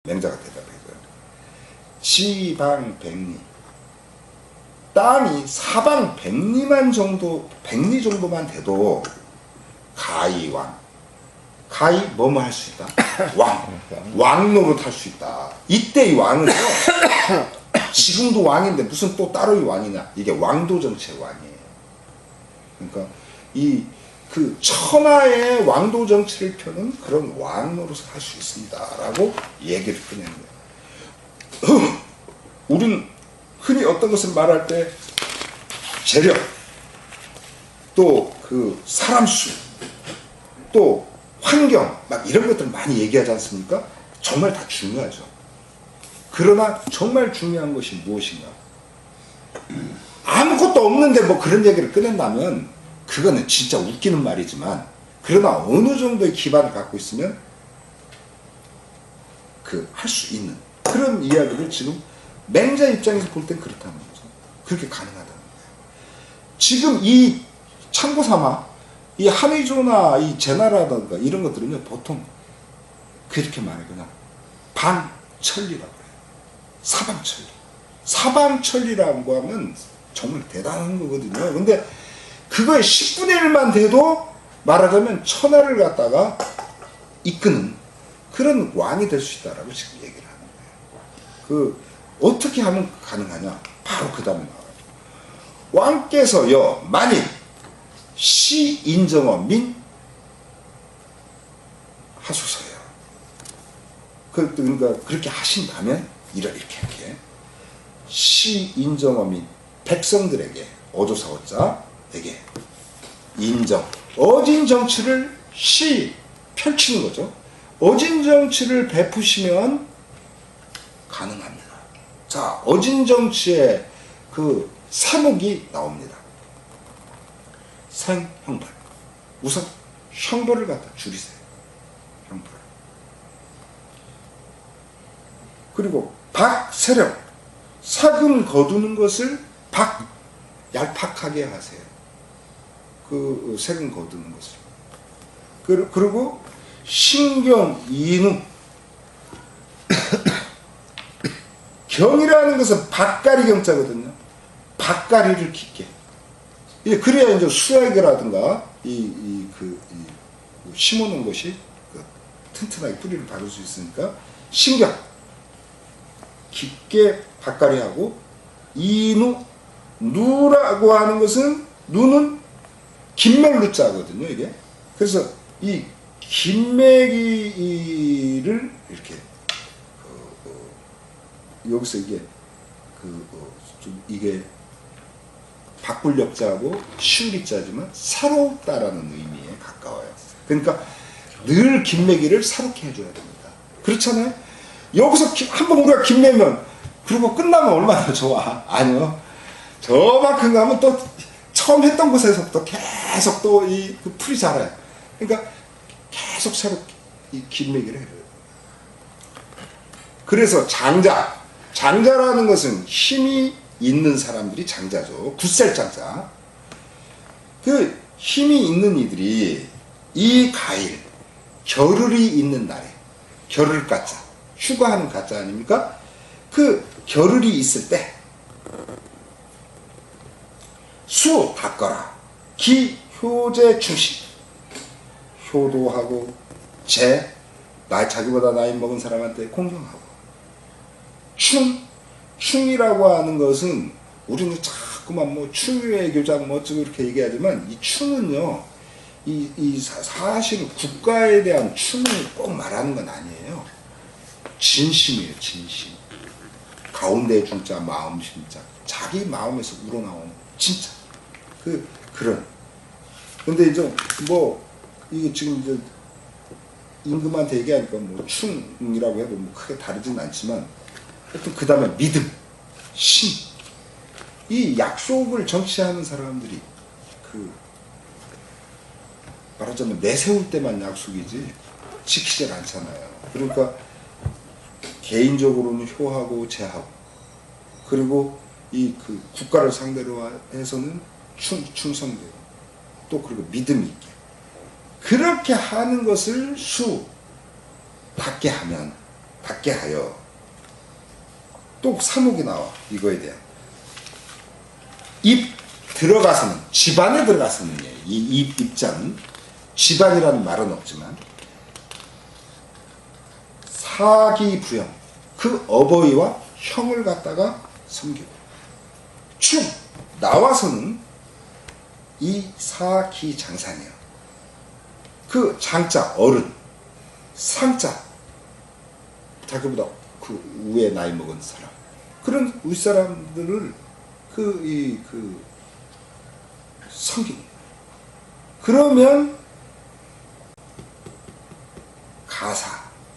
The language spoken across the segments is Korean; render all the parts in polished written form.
맹자가 대답해줘요. 지방백리. 땅이 사방백리만 정도, 백리 정도만 돼도 가이왕. 가이 뭐뭐 할 수 있다? 왕 노릇 할 수 있다. 이때 이 왕은요, 지금도 왕인데 무슨 또 따로의 왕이냐? 이게 왕도 정치의 왕이에요. 그러니까 이 그 천하의 왕도 정치를 펴는 그런 왕 노릇을 할 수 있습니다라고 얘기를 꺼낸 거예요. 우린 흔히 어떤 것을 말할 때 재력, 또 그 사람 수, 또 환경, 막 이런 것들 많이 얘기하지 않습니까? 정말 다 중요하죠. 그러나 정말 중요한 것이 무엇인가? 아무것도 없는데 뭐 그런 얘기를 꺼낸다면 그거는 진짜 웃기는 말이지만, 그러나 어느 정도의 기반을 갖고 있으면 그 할 수 있는 그런 이야기를 지금 맹자 입장에서 볼 땐 그렇다는 거죠. 그렇게 가능하다는 거예요. 지금 이 참고 삼아 이 한의조나 이 제나라든가 이런 것들은요, 보통 그렇게 말해, 그냥 반천리라고 해요. 사방천리. 사방천리라고 하면 정말 대단한 거거든요. 근데 그거의 10분의 1만 돼도 말하자면 천하를 갖다가 이끄는 그런 왕이 될 수 있다라고 지금 얘기를 하는 거예요. 그 어떻게 하면 가능하냐? 바로 그 다음에 나와요. 왕께서요, 만일 시 인정어 민 하소서요. 그러니까 그렇게 하신다면 이렇게 시 인정어 민 백성들에게 어조사어자에게 인정 어진 정치를 시 펼치는 거죠. 어진 정치를 베푸시면 가능합니다. 자, 어진 정치의 그 세목이 나옵니다. 생, 형벌. 우선 형벌을 갖다 줄이세요. 형벌. 그리고 박, 세력. 사금 거두는 것을 얄팍하게 하세요. 그 세금 거두는 것을. 그리고 신경, 인우. 경이라는 것은 밭가리 경자거든요. 밭가리를 깊게. 그래야 이제 수액이라든가 심어놓은 것이 튼튼하게 뿌리를 박을 수 있으니까 신경 깊게 밭가리하고, 인우, 누라고 하는 것은 누는 긴맥루자거든요, 이게. 그래서 이 긴맥이를 이렇게 여기서 이게 좀 이게 박불력자하고 시우리자지만 사롭다라는 의미에 가까워요. 그러니까 늘 긴매기를 사롭게 해줘야 됩니다. 그렇잖아요? 여기서 한번 우리가 긴매면 그리고 끝나면 얼마나 좋아? 아니요. 저만큼 가면 또 처음 했던 곳에서부터 계속 또 그 풀이 자라요. 그러니까 계속 새롭게 이 긴매기를 해줘요. 그래서 장자라는 것은 힘이 있는 사람들이 장자죠. 굳살장자. 그 힘이 있는 이들이 이 가일, 겨를이 있는 날에, 겨를 가짜, 휴가하는 가짜 아닙니까? 그 겨를이 있을 때, 수 닦거라. 기, 효제, 충신. 효도하고, 자기보다 나이 먹은 사람한테 공경하고. 충이라고 하는 것은 우리는 자꾸만 뭐 충유의 교장 뭐 어쩌고 이렇게 얘기하지만, 이 충은요, 사실은 국가에 대한 충을 꼭 말하는 건 아니에요. 진심이에요, 진심. 가운데 중자, 마음 심자. 자기 마음에서 우러나오는 진짜 그런. 근데 이제 뭐 이게 지금 이제 임금한테 얘기하니까 뭐 충이라고 해도 뭐 크게 다르진 않지만, 하여튼 그 다음에 믿음, 신. 이 약속을 정치하는 사람들이 말하자면 내세울 때만 약속이지 지키질 않잖아요. 그러니까 개인적으로는 효하고 제하고, 그리고 국가를 상대로 해서는 충성되고, 또 그리고 믿음이 있게 그렇게 하는 것을 닦게 하면 받게 하여. 또 사목이 나와. 이거에 대한 입 들어가서는, 집안에 들어가서는, 이 입자는 집안이라는 말은 없지만 사기부형, 그 어버이와 형을 갖다가 섬기고, 축 나와서는 이 사기장산이에요. 그 장자 어른, 상자 자기보다 그 위에 나이 먹은 사람, 그런 윗사람들을 섬기는. 그러면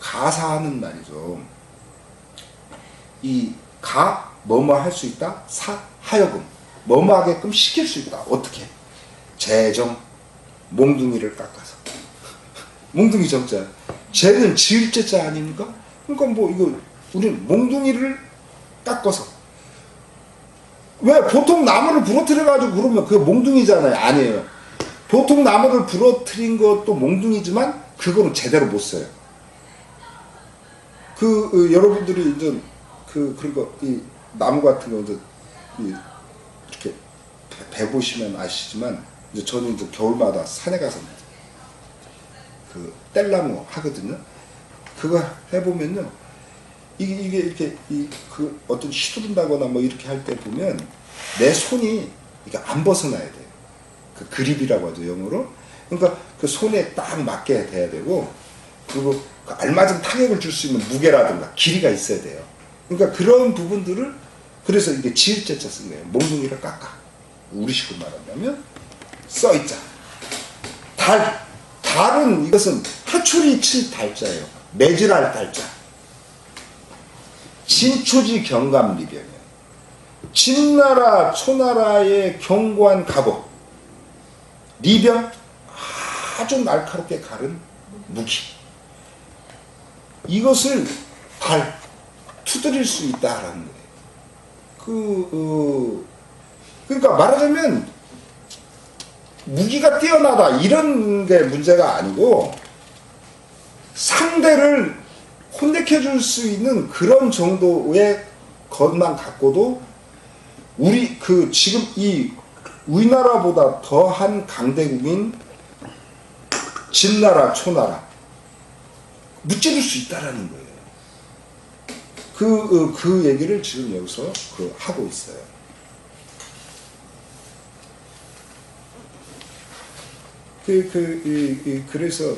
가사하는 말이죠. 이 뭐뭐 할 수 있다, 하여금 뭐뭐 하게끔 시킬 수 있다. 어떻게? 재정, 몽둥이를 깎아서. 몽둥이 정자, 재는 지을 제자 아닙니까? 그러니까 뭐 이거 우리는 몽둥이를 깎아서. 왜 보통 나무를 부러뜨려 가지고 그러면 그게 몽둥이잖아요. 아니에요. 보통 나무를 부러뜨린 것도 몽둥이지만 그거는 제대로 못 써요. 여러분들이 이제 그런 거, 이 나무 같은 거 이제 이렇게 보시면 아시지만, 이제 저는 이제 겨울마다 산에 가서 뗄나무 하거든요. 그거 해보면요, 이게 이렇게 어떤 휘두른다거나 뭐 이렇게 할 때 보면 내 손이 이게 안 벗어나야 돼요. 그 그립이라고 하죠, 영어로. 그러니까 그 손에 딱 맞게 돼야 되고, 그리고 그 알맞은 타격을 줄 수 있는 무게라든가 길이가 있어야 돼요. 그러니까 그런 부분들을, 그래서 이게 지을자자 쓴 거예요. 몽둥이를 깎아. 우리식으로 말한다면 써있자. 달은 이것은 하출이 칠 달자예요. 매질할 달자. 진초지 경감리병이에요. 진나라 초나라의 견고한 갑옷, 리병, 아주 날카롭게 가른 무기, 이것을 두드릴 수 있다라는 거예요. 그러니까 말하자면 무기가 뛰어나다 이런 게 문제가 아니고, 상대를 혼내켜 줄 수 있는 그런 정도의 것만 갖고도 우리 지금 이 우리나라보다 더한 강대국인 진나라 초나라 무찌를 수 있다라는 거예요. 그 얘기를 지금 여기서 하고 있어요. 그래서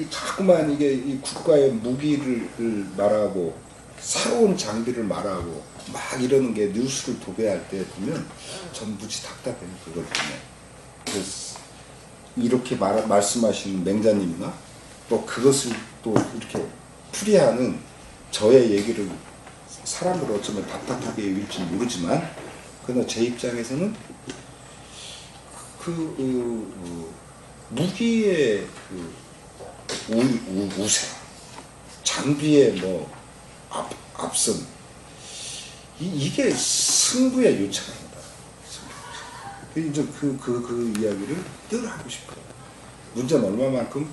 자꾸만 이 국가의 무기를 말하고 새로운 장비를 말하고 막 이러는 게 뉴스를 도배할 때 보면 전 무지 답답해요. 그걸 보면. 그래서 이렇게 말씀하시는 맹자님이나 또 그것을 또 이렇게 풀이하는 저의 얘기를 사람들 어쩌면 답답하게 여길지 모르지만, 그러나 제 입장에서는 무기의 우세, 장비의 앞선, 이게 승부의 요체입니다. 이제 그 이야기를 늘 하고 싶어요. 문제는 얼마만큼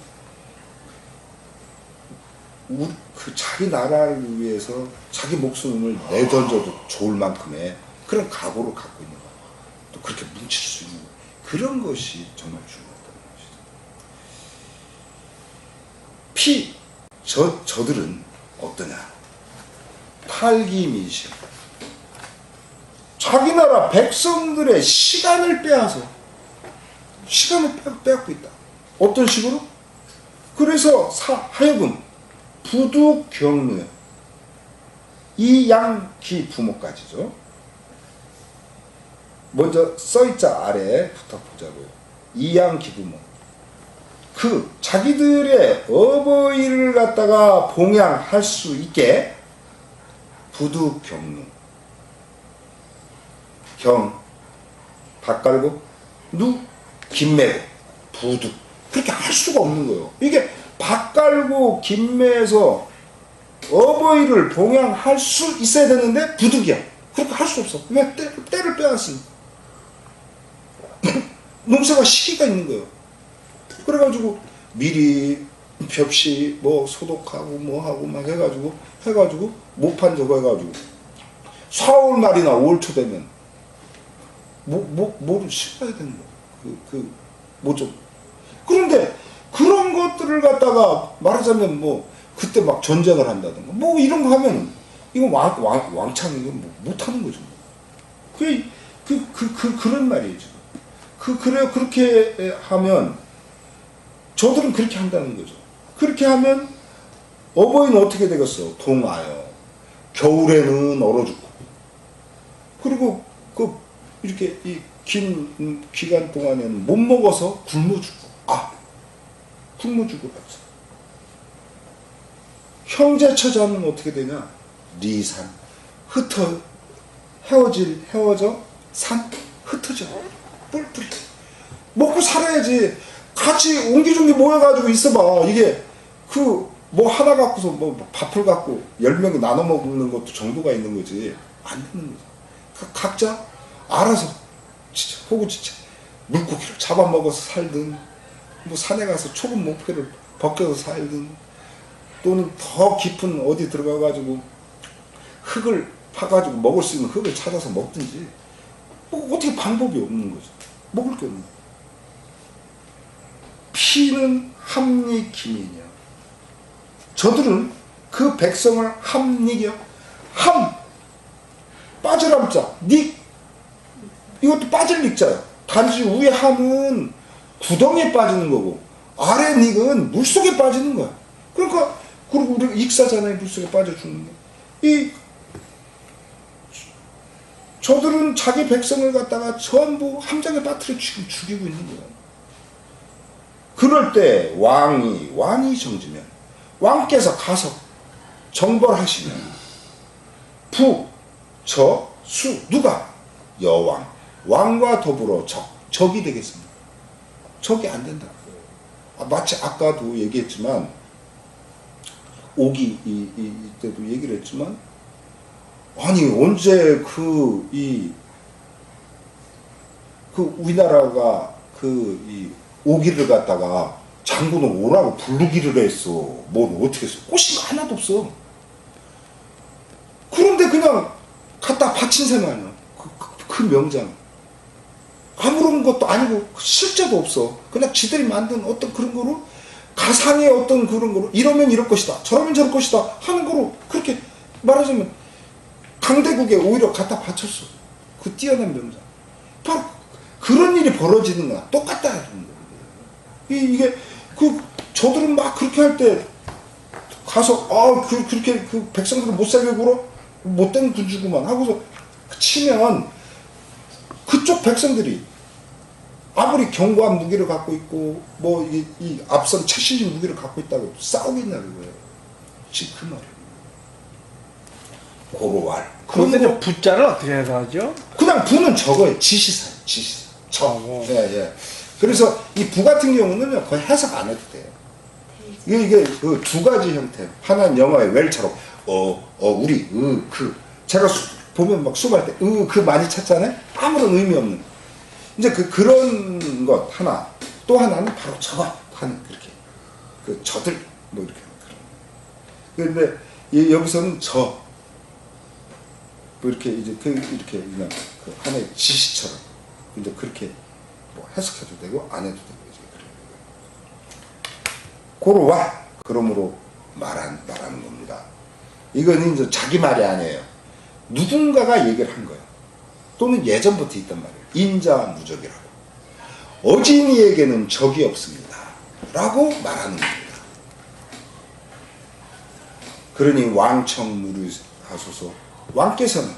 자기 나라를 위해서 자기 목숨을 내던져도 좋을 만큼의 그런 각오를 갖고 있는 거, 또 그렇게 뭉칠 수 있는 거, 그런 것이 정말 중요하다는 것이죠. 저들은 어떠냐? 탈기민심. 자기 나라 백성들의 시간을 빼앗고 있다. 어떤 식으로? 그래서 하여금 부두경루, 이양기 부모까지죠. 먼저 써있자 아래에 붙어보자고요. 이양기부모. 자기들의 어버이를 갖다가 봉양할 수 있게 부두경루. 박 깔고, 김매고, 부두. 그렇게 할 수가 없는 거예요. 이게 박 깔고 김매에서 어버이를 봉양할 수 있어야 되는데 부득이야. 그렇게 할 수 없어. 왜? 때를 빼앗으니. 농사가 시기가 있는 거예요. 그래가지고 미리 벽시 뭐 소독하고 뭐 하고 막 해가지고 모판 저거 해가지고 4월 말이나 5월 초 되면 뭐를 심어야 되는 거야. 뭐좀 그런데 그런 것들을 갖다가 말하자면 뭐 그때 막 전쟁을 한다든가 뭐 이런 거 하면 이거 왕창 이거 뭐 못하는 거죠. 그런 말이에요 지금. 그래요. 그렇게 하면 저들은 그렇게 한다는 거죠. 그렇게 하면 어버이는 어떻게 되겠어? 동하여 겨울에는 얼어 죽고 그리고 이렇게 이 긴 기간 동안에는 못 먹어서 굶어 죽고 굶어 죽어봤어. 형제 처자는 어떻게 되냐? 리산 헤어져 산 흩어져 뿔뿔이 먹고 살아야지. 같이 옹기종기 모여가지고 있어봐. 이게 뭐 하나 갖고서 뭐 밥을 갖고 10명이 나눠 먹는 것도 정도가 있는 거지 안 되는 거지. 각자 알아서 진짜 호구지차 물고기를 잡아먹어서 살든 뭐 산에 가서 초급 목표를 벗겨서 살든 또는 더 깊은 어디 들어가가지고 흙을 파가지고 먹을 수 있는 흙을 찾아서 먹든지 뭐 어떻게 방법이 없는 거죠. 먹을 게 없는 거죠. 피는 함니 기민이요. 저들은 그 백성을 함니겨 빠질함자 닉 이것도 빠질 닉자요. 단지 위에 함은 구덩이에 빠지는 거고 아래 닉은 물속에 빠지는 거야. 그러니까 그리고 우리가 익사잖아요. 물속에 빠져 죽는 거. 저들은 자기 백성을 갖다가 전부 함정에 빠뜨려 죽이고 있는 거야. 그럴 때 왕이 정지면 왕께서 가서 정벌하시면 수 누가? 여왕 왕과 더불어 적이 되겠습니다. 적이 안 된다. 마치 아까도 얘기했지만 오기 이때도 얘기를 했지만 아니 언제 우리나라가 이 오기를 갖다가 장군을 오라고 부르기를 했어. 뭘 어떻게 했어? 꽃이 하나도 없어. 그런데 그냥 갖다 바친 셈아니야. 그 명장. 아무런 것도 아니고 실제도 없어. 그냥 지들이 만든 어떤 그런 거로 가상의 어떤 그런 거로 이러면 이럴 것이다. 저러면 저럴 것이다. 하는 거로 그렇게 말하자면 강대국에 오히려 갖다 바쳤어. 그 뛰어난 명장. 바로 그런 일이 벌어지는 거야. 똑같다. 이게 저들은 막 그렇게 할 때 가서 그렇게 백성들을 못 살게 굴어 못된 군주구만 하고서 치면 그쪽 백성들이 아무리 견고한 무기를 갖고 있고 뭐 이 앞선 최신식 무기를 갖고 있다고 싸우겠냐 그거예요. 지금 그 말이에요. 고로왈. 그런데 부자를 어떻게 해서하죠? 그냥 부는 저거예요. 지시사. 예. 그래서 이 부 같은 경우는 거의 해석 안 해도 돼요. 이게 그 두 가지 형태. 하나는 영어의 웰처럼 우리 제가 보면 막 수업할 때 그 많이 찾잖아요. 아무런 의미 없는. 이제 그런 것 하나. 또 하나는 바로 저거 하는 그렇게 저들 뭐 이렇게 그런. 그런데 여기서는 뭐 이렇게 이제 이렇게 그냥 하나의 지시처럼 이제 그렇게 뭐 해석해도 되고 안 해도 되고 이제 그래요. 고로와 그러므로 말하는 겁니다. 이건 이제 자기 말이 아니에요. 누군가가 얘기를 한 거예요. 또는 예전부터 있단 말이에요. 인자무적이라고. 어진이에게는 적이 없습니다. 라고 말하는 겁니다. 그러니 왕청무르하소서. 왕께서는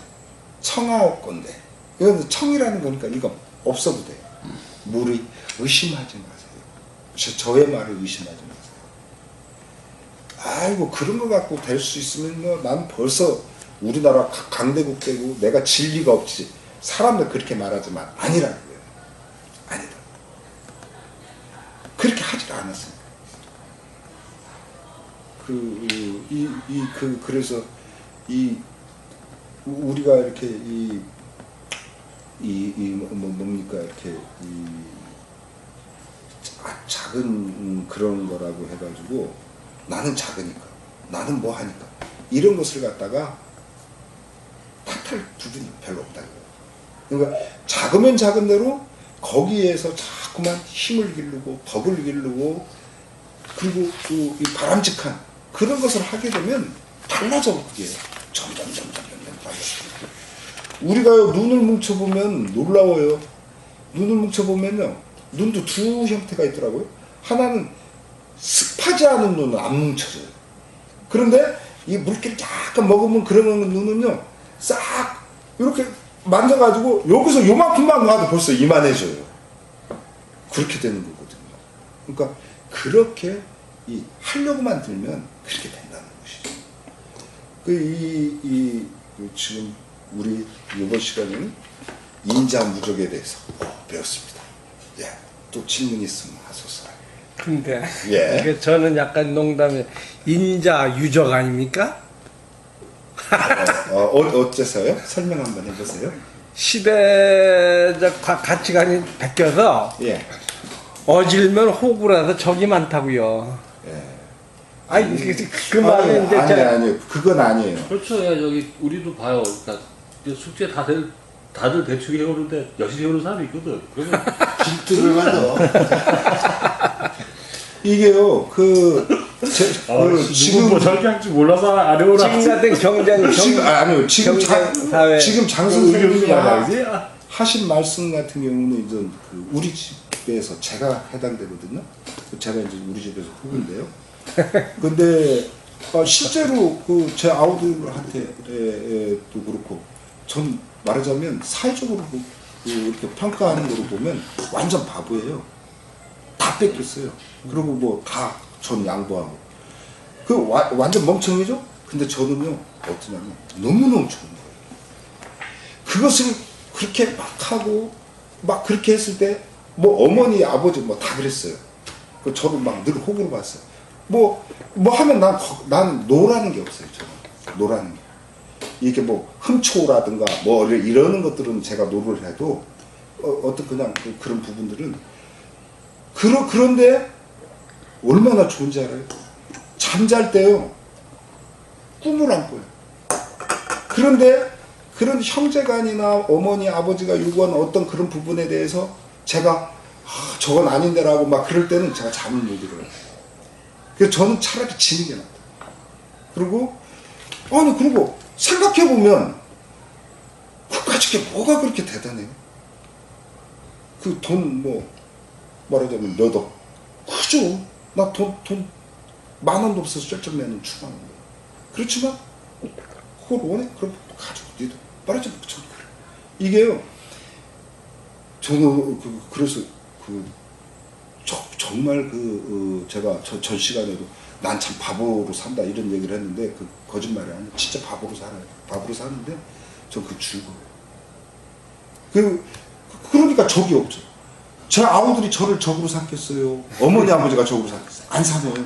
청하옵건대. 이건 청이라는 거니까 이거 없어도 돼요. 무리 의심하지 마세요. 저의 말을 의심하지 마세요. 아이고 그런 거 갖고 될 수 있으면 뭐 난 벌써 우리나라 강대국 되고 내가 진리가 없지. 사람들 그렇게 말하지만 아니라고요. 아니다. 그렇게 하질 않았어요. 그래서 우리가 이렇게 뭡니까 이렇게 참 작은 그런 거라고 해가지고 나는 작으니까 나는 뭐 하니까 이런 것을 갖다가 탓할 부분이 별로 없다. 그러니까 작으면 작은 대로 거기에서 자꾸만 힘을 기르고 덕을 기르고 그리고 이 바람직한 그런 것을 하게 되면 달라져. 그게 점점 달라져. 우리가 눈을 뭉쳐보면 놀라워요. 눈을 뭉쳐보면요 눈도 두 형태가 있더라고요. 하나는 습하지 않은 눈은 안 뭉쳐져요. 그런데 이 물기를 약간 먹으면 그런 눈은요 싹 이렇게 만져가지고 여기서 요만큼만 놔도 벌써 이만해져요. 그렇게 되는 거거든요. 그러니까 그렇게 하려고만 들면 그렇게 된다는 것이죠. 지금 우리 이번 시간에는 인자무적에 대해서 배웠습니다. 예, 또 질문 있으면 하소서. 근데 예. 이게 저는 약간 농담에 인자 유적 아닙니까? 어째서요? 설명 한번 해보세요. 시대적 가치관이 바뀌어서 예. 어질면 호구라서 적이 많다고요. 예. 아니 그 말은 이제 아니요. 그건 아니에요. 그렇죠. 야, 여기 우리도 봐요. 그러니까 숙제 다들 대충 해오는데 열심히 해오는 사람이 있거든. 그러면 질투를 받아. 이게요, 지금 뭐 저렇게 할 줄 몰라서 안 해오나. 지금 같은 아니요. 지금 장 선생님이 말이지. 하신 말씀 같은 경우는 이제 우리 집에서 제가 해당되거든요. 제가 이제 우리 집에서 후배인데요. 근데 실제로 제 아우들한테도 그렇고 전 말하자면 사회적으로 이렇게 평가하는 거로 보면 완전 바보예요. 다 뺏겼어요. 그리고 뭐 다 전 양보하고 완전 멍청이죠. 근데 저는요 어떠냐면 너무너무 좋은 거예요. 그것을 그렇게 막 하고 막 그렇게 했을 때 뭐 어머니 아버지 뭐 다 그랬어요. 저를 막 늘 호구로 봤어요. 뭐 하면 난 노라는 게 없어요. 저는 노라는 게 이게 뭐 훔쳐오라든가 뭐 이러는 것들은 제가 노를 해도 어떤 그냥 그런 부분들은 그런데 얼마나 좋은지 알아요? 잠잘 때요 꿈을 안 꿔요. 그런데 그런 형제간이나 어머니 아버지가 요구한 어떤 그런 부분에 대해서 제가 저건 아닌데라고 막 그럴 때는 제가 잠을 못 이뤄요. 그래서 저는 차라리 지는 게 낫다. 그리고 생각해보면 그까짓 게 뭐가 그렇게 대단해요? 그 돈 말하자면 몇 억 그죠? 나 돈 10,000원도 없어서 쩔쩔매는 추가하는 거예요. 그렇지만 그걸 원해? 그럼 가지고 니도 말하자면 전 그래. 이게요 저는 그래서 정말 제가 전 시간에도 난 참 바보로 산다 이런 얘기를 했는데 그 거짓말이 아니에요. 진짜 바보로 살아요. 바보로 사는데 전 즐거워요. 그러니까 적이 없죠. 제 아우들이 저를 적으로 삼겠어요. 어머니 아버지가 적으로 삼겠어요. 안 삼아요.